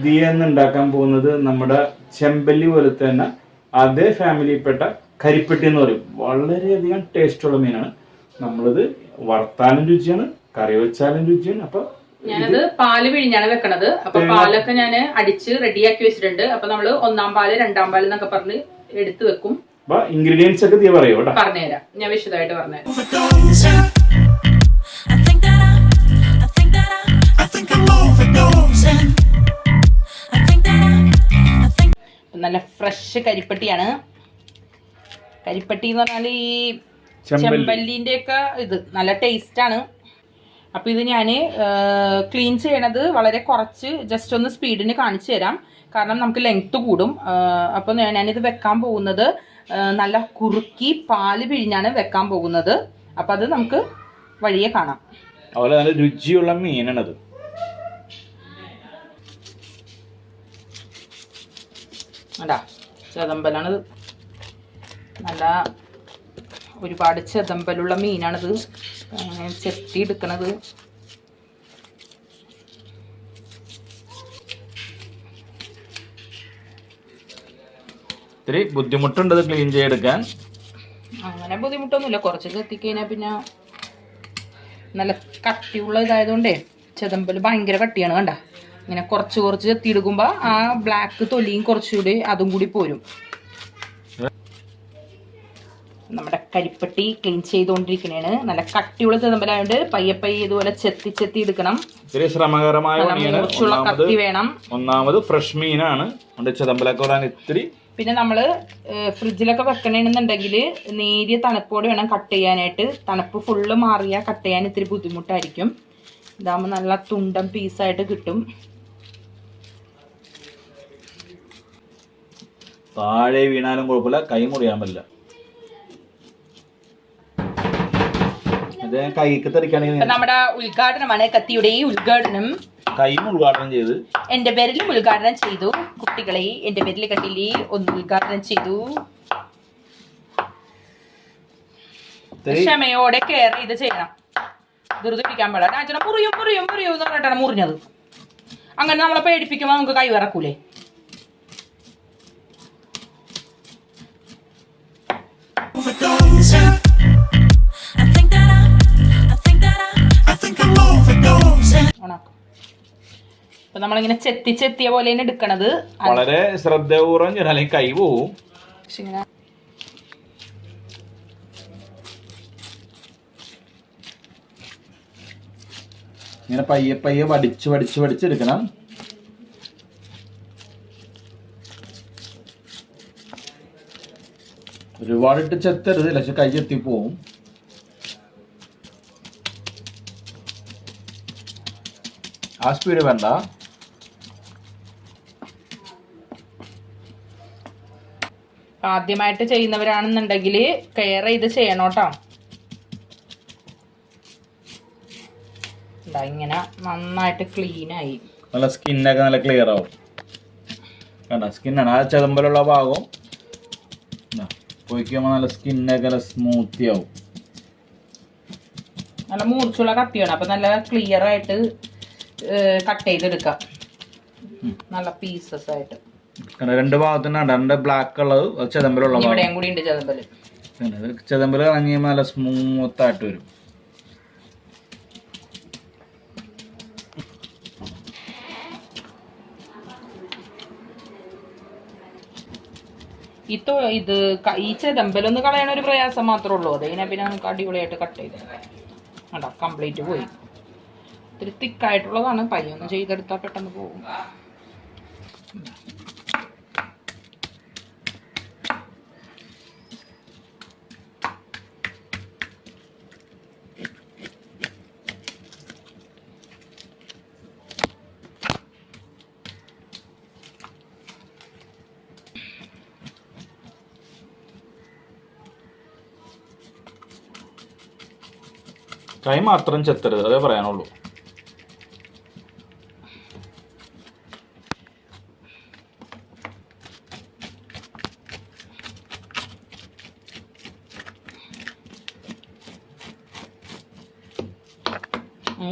ദിയെന്ന് ഉണ്ടാക്കാൻ പോകുന്നത് നമ്മുടെ ചെമ്പല്ലി പോലത്തെ തന്നെ അതേ ഫാമിലിയിൽപ്പെട്ട കരിപ്പട്ടി എന്ന് പറയും. വളരെയധികം ടേസ്റ്റുള്ള മീനാണ്. നമ്മളിത് വറുത്താലും രുചിയാണ്, കറി വെച്ചാലും രുചിയാണ്. അപ്പൊ ഞാനത് പാല് പിഴിഞ്ഞാണ് വെക്കണത്. അപ്പൊ പാലൊക്കെ ഞാൻ അടിച്ച് റെഡിയാക്കി വെച്ചിട്ടുണ്ട്. അപ്പൊ നമ്മള് 1-ാം പാല് 2-ാം പാല് എന്നൊക്കെ പറഞ്ഞ് എടുത്ത് വെക്കും. ഇൻഗ്രീഡിയൻസ് ഒക്കെ ദിയ പറയോ? പറഞ്ഞുതരാം, ഞാൻ വിശദമായിട്ട് പറഞ്ഞുതരാം. നല്ല ഫ്രഷ് കരിപ്പട്ടിയാണ്. കരിപ്പട്ടി എന്ന് പറഞ്ഞാൽ ഈ ചെമ്പല്ലിന്റെ ഒക്കെ ഇത് നല്ല ടേസ്റ്റ് ആണ്. അപ്പൊ ഇത് ഞാൻ ക്ലീൻ ചെയ്യണത് വളരെ കുറച്ച് ജസ്റ്റ് ഒന്ന് സ്പീഡിന് കാണിച്ചു തരാം, കാരണം നമുക്ക് ലെങ്ത് കൂടും. അപ്പൊ ഞാനിത് വെക്കാൻ പോകുന്നത് നല്ല കുറുക്കി പാല് പിഴിഞ്ഞാണ് വെക്കാൻ പോകുന്നത്. അപ്പൊ അത് നമുക്ക് വഴിയെ കാണാം. അതുപോലെ നല്ല രുചിയുള്ള മീനാണത്. അതാ ചെതമ്പലാണ്, നല്ല ഒരുപാട് ചെതമ്പലുള്ള മീനാണിത്. ചെത്തി എടുക്കണത് ഇത്തിരി ബുദ്ധിമുട്ടുണ്ട് ക്ലീൻ ചെയ്തെടുക്കാൻ. അങ്ങനെ ബുദ്ധിമുട്ടൊന്നുമില്ല, കുറച്ച് ചെത്തിക്കഴിഞ്ഞാൽ പിന്നെ നല്ല കട്ടിയുള്ള ഇതായതുകൊണ്ടേ ചെതമ്പല് ഭയങ്കര കട്ടിയാണ്. കണ്ട, ഇങ്ങനെ കുറച്ച് കുറച്ച് ചെത്തിയെടുക്കുമ്പോൾ ആ ബ്ലാക്ക് തൊലിയും കുറച്ചുകൂടി അതും കൂടി പോരും. നമ്മുടെ കരിപ്പട്ടി ക്ലീൻ ചെയ്തുകൊണ്ടിരിക്കണേണ്. നല്ല കട്ടിയുള്ള ചെതമ്പലായോണ്ട് പയ്യെ പയ്യെ ഇതുപോലെ ചെത്തി ചെത്തി എടുക്കണം. ശ്രമകരമായ കത്തി വേണം. ഒന്നാമത് ഫ്രഷ് മീനാണ്, ഇത്തിരി. പിന്നെ നമ്മള് ഫ്രിഡ്ജിലൊക്കെ വെക്കണമെന്നുണ്ടെങ്കിൽ നേരിയ തണുപ്പോടെ വേണം കട്ട് ചെയ്യാനായിട്ട്. തണുപ്പ് ഫുള്ള് മാറിയാൽ കട്ട് ചെയ്യാൻ ഇത്തിരി ബുദ്ധിമുട്ടായിരിക്കും. ഇതാകുമ്പോൾ നല്ല തുണ്ടൻ പീസായിട്ട് കിട്ടും. താഴെ വീണാലും കുഴപ്പമില്ല, കൈ മുറിയാൻ പറ്റില്ല. നമ്മുടെ ഉദ്ഘാടനമാണ്, കത്തിയുടെ ഉദ്ഘാടനം. കൈയും ഉദ്ഘാടനം ചെയ്ത് എന്റെ പേരിലും ഉദ്ഘാടനം ചെയ്തു. കുട്ടികളെ എന്റെ പേരിൽ കട്ടില് ഒന്ന് ഉദ്ഘാടനം ചെയ്തു. ക്ഷമയോടെ കെയർ ചെയ്ത് ചെയ്യണം, ധൃതിപ്പിക്കാൻ പാടില്ല. അച്ഛനെ മുറിയും മുറിയും മുറിയും എന്ന് പറഞ്ഞിട്ടാണ് മുറിഞ്ഞത്. അങ്ങനെ നമ്മളെ പേടിപ്പിക്കുമ്പോൾ നമുക്ക് കൈ വിറക്കൂലേ. അപ്പൊ നമ്മളിങ്ങനെ ചെത്തി ചെത്തിയ പോലെ എടുക്കണത്. വളരെ ശ്രദ്ധപൂർവ്വം അല്ലെങ്കിൽ കൈ പോവും. ഇങ്ങനെ പയ്യെ പയ്യെ വടിച്ച് വടിച്ച് വടിച്ചെടുക്കണം. ഒരുപാടിട്ട് ചെത്തരുത്, പക്ഷെ കൈ ചെത്തിപ്പോവും. ആ സ്പീഡ് വേണ്ട. ആദ്യമായിട്ട് ചെയ്യുന്നവരാണെന്നുണ്ടെങ്കിൽ കെയർ ചെയ്ത് ചെയ്യണോട്ടോ. ഇങ്ങനെ നന്നായിട്ട് ക്ലീൻ ആയി, നല്ല സ്കിന്നൊക്കെ നല്ല ക്ലിയർ ആവും. കണ്ട, സ്കിന്നാണ് ആ ചെതമ്പലുള്ള ഭാഗം പൊയ്ക്കുമ്പോൾ നല്ല സ്കിന്നൊക്കെ നല്ല സ്മൂത്തി ആവും. നല്ല മൂർച്ചുള്ള കത്തിയാണ്, അപ്പൊ നല്ല ക്ലിയർ ആയിട്ട് കട്ട് ചെയ്തെടുക്കാം, നല്ല പീസസ് ആയിട്ട്. രണ്ട് ഭാഗത്തുണ്ട്, രണ്ട് ബ്ലാക്ക് ഉള്ളത് ചെതമ്പലുള്ള ഇവിടെയും കൂടി ഉണ്ട് ചെതമ്പല്. ചെതമ്പല് കളഞ്ഞ് നല്ല സ്മൂത്ത് ആയിട്ട് വരും. ഈ ചെതമ്പലൊന്ന് കളയണ ഒരു പ്രയാസം മാത്രമേ ഉള്ളൂ. അതിനെ പിന്നെ നമുക്ക് അടിപൊളിയായിട്ട് കട്ട് ചെയ്ത് കണ്ടോ, കംപ്ലീറ്റ് പോയി. ഇത്തിരി തിക്കായിട്ടുള്ളതാണ്, പയ്യൊന്ന് ചെയ്തെടുത്താൽ പെട്ടെന്ന് പോകും. കൈ മാത്രം ചെത്തരുത്, അതേ പറയാനുള്ളൂ.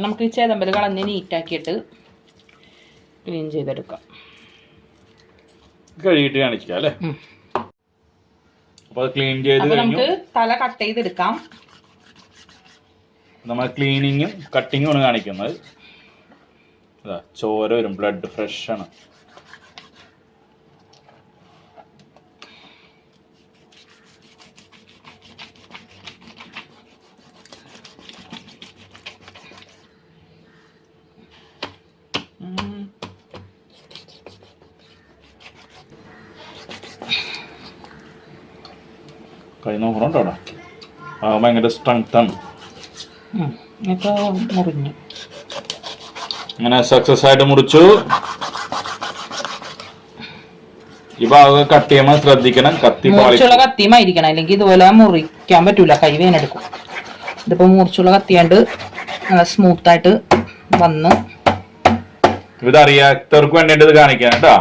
നമുക്ക് ഈ ചേതമ്പൽ കളഞ്ഞ് നീറ്റാക്കിയിട്ട് ക്ലീൻ ചെയ്തെടുക്കാം. കഴുകിയിട്ട് കാണിക്കാം അല്ലേ? അപ്പൊ അത് ക്ലീൻ ചെയ്ത് കഴിഞ്ഞു. നമുക്ക് തല കട്ട് ചെയ്തെടുക്കാം. നമ്മൾ ക്ലീനിങ്ങും കട്ടിങ്ങും ആണ് കാണിക്കുന്നത്. ചോര വരും, ബ്ലഡ് ഫ്രഷ് ആണ്. കൈ നോക്കണോട്ടോ അവിടെ. ഭയങ്കര സ്ട്രെങ്ത് ആണ്. അങ്ങനെ സക്സസ് ആയിട്ട് മുറിച്ചു. ഈ ഭാഗം കട്ട് ചെയ്യുമ്പോൾ ശ്രദ്ധിക്കണം, കത്തിയുമായിരിക്കണം, അല്ലെങ്കിൽ ഇതുപോലെ മുറിക്കാൻ പറ്റൂല, കൈ വേനെടുക്കും. ഇതിപ്പോ മുറിച്ചുള്ള കത്തിയാണ്ട് സ്മൂത്ത് ആയിട്ട് വന്ന്. ഇത് അറിയാത്തവർക്ക് വേണ്ടിയിട്ട് ഇത് കാണിക്കാൻ കേട്ടോ.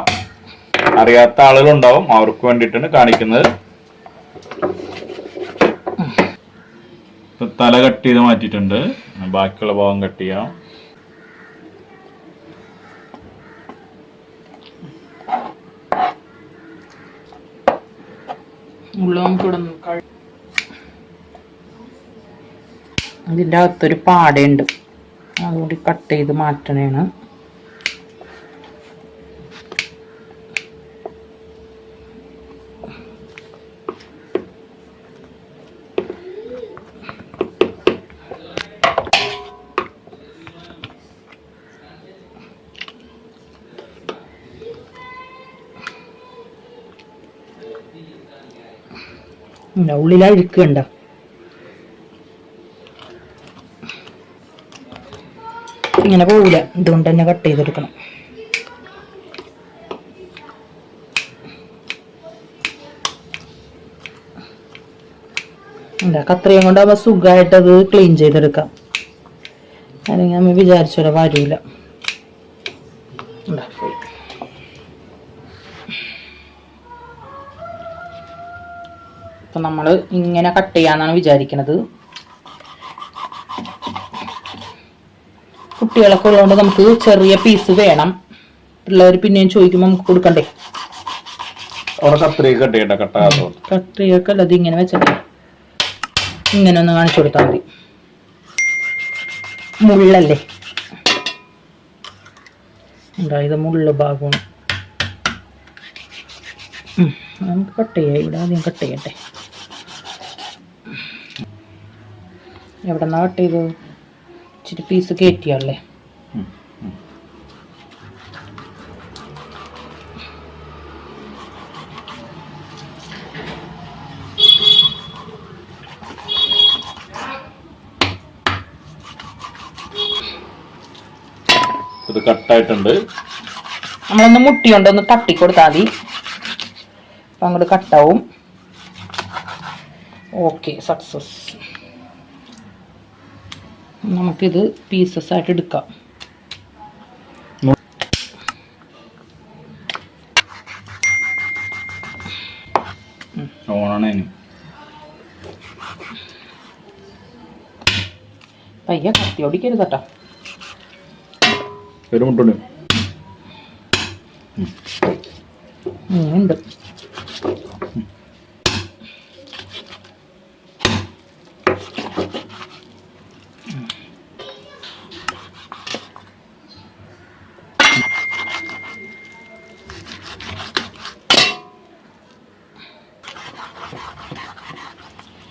അറിയാത്ത ആളുകളുണ്ടാവും, അവർക്ക് വേണ്ടിയിട്ടാണ് കാണിക്കുന്നത്. തല കട്ട് ചെയ്ത് മാറ്റിയിട്ടുണ്ട്. ബാക്കിയുള്ള ഭാഗം കട്ട് ചെയ്യാം. ഇതിൻ്റെ അകത്തൊരു പാടയുണ്ട്, അതുകൂടി കട്ട് ചെയ്ത് മാറ്റണേണ്. ഉള്ളിലഴുക്കണ്ട. ഇങ്ങനെ പോവില്ല, ഇതുകൊണ്ട് തന്നെ കട്ട് ചെയ്തെടുക്കണം. കത്രിയും കൊണ്ടാകുമ്പോൾ സുഖമായിട്ടത് ക്ലീൻ ചെയ്തെടുക്കാം. അല്ലെങ്കിൽ നമ്മൾ വിചാരിച്ചോലെ വരൂല. അപ്പം നമ്മൾ ഇങ്ങനെ കട്ട് ചെയ്യാന്നാണ് വിചാരിക്കുന്നത്. കുട്ടികളൊക്കെ ഉള്ളതുകൊണ്ട് നമുക്ക് ചെറിയ പീസ് വേണം. പിള്ളേർ പിന്നെയും ചോദിക്കുമ്പോൾ നമുക്ക് കൊടുക്കണ്ടേ. കത്രിയൊക്കെ അല്ല, ഇത് ഇങ്ങനെ വെച്ചാൽ ഇങ്ങനെ ഒന്ന് കാണിച്ചു കൊടുത്താൽ മതി. മുള്ളല്ലേ, എന്താ ഇത് മുള്ള ഭാഗമാണ്. നമുക്ക് കട്ട് ചെയ്യാം. ഇവിടെ ആദ്യം കട്ട് ചെയ്യട്ടെ. എവിടെന്നാ കട്ട് ചെയ്തു? ഇച്ചിരി പീസ് കയറ്റിയല്ലേ. ഇത് കട്ടായിട്ടുണ്ട്. നമ്മളൊന്ന് മുട്ടിയുണ്ട് ഒന്ന് തട്ടിക്കൊടുത്താൽ മതി, അപ്പം അങ്ങോട്ട് കട്ടാവും. Okay, success. നമുക്കിത് പീസസ് ആയിട്ട് എടുക്കാം. പയ്യ കത്തി ഓടിക്കരുത് കേട്ടോ. ഉണ്ട്.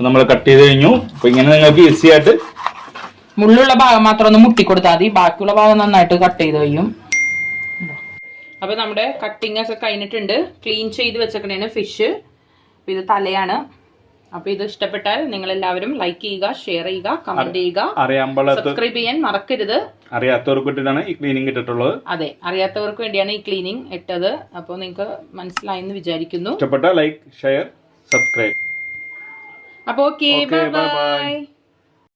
നമ്മൾ കട്ട് ചെയ്ത് കഴിഞ്ഞു. അപ്പൊ ഇങ്ങനെ നിങ്ങൾക്ക് ഈസി ആയിട്ട് മുള്ളുള്ള ഭാഗം മാത്രം ഒന്ന് മുട്ടിക്കൊടുത്താൽ മതി, ബാക്കിയുള്ള ഭാഗം നന്നായിട്ട് കട്ട് ചെയ്ത് കഴിയും. അപ്പൊ നമ്മുടെ കട്ടിങ് ഒക്കെ കഴിഞ്ഞിട്ടുണ്ട്. ക്ലീൻ ചെയ്ത് വെച്ചേക്കണേണ് ഫിഷ്. ഇത് തലയാണ്. അപ്പൊ ഇത് ഇഷ്ടപ്പെട്ടാൽ നിങ്ങൾ എല്ലാവരും ലൈക്ക് ചെയ്യുക, ഷെയർ ചെയ്യുക, കമന്റ് ചെയ്യുക, സബ്സ്ക്രൈബ് ചെയ്യാൻ മറക്കരുത്. അറിയാത്തവർക്ക് വേണ്ടിയിട്ടാണ് ഈ ക്ലീനിങ് ഇട്ടിട്ടുള്ളത്. അതെ, അറിയാത്തവർക്ക് വേണ്ടിയാണ് ഈ ക്ലീനിങ് ഇട്ടത്. അപ്പോൾ നിങ്ങൾക്ക് മനസ്സിലായെന്ന് വിചാരിക്കുന്നു. ഇഷ്ടപ്പെട്ട ലൈക്ക്, ഷെയർ, സബ്സ്ക്രൈബ്. അപ്പോൾ ഓക്കെ, ബൈ ബൈ.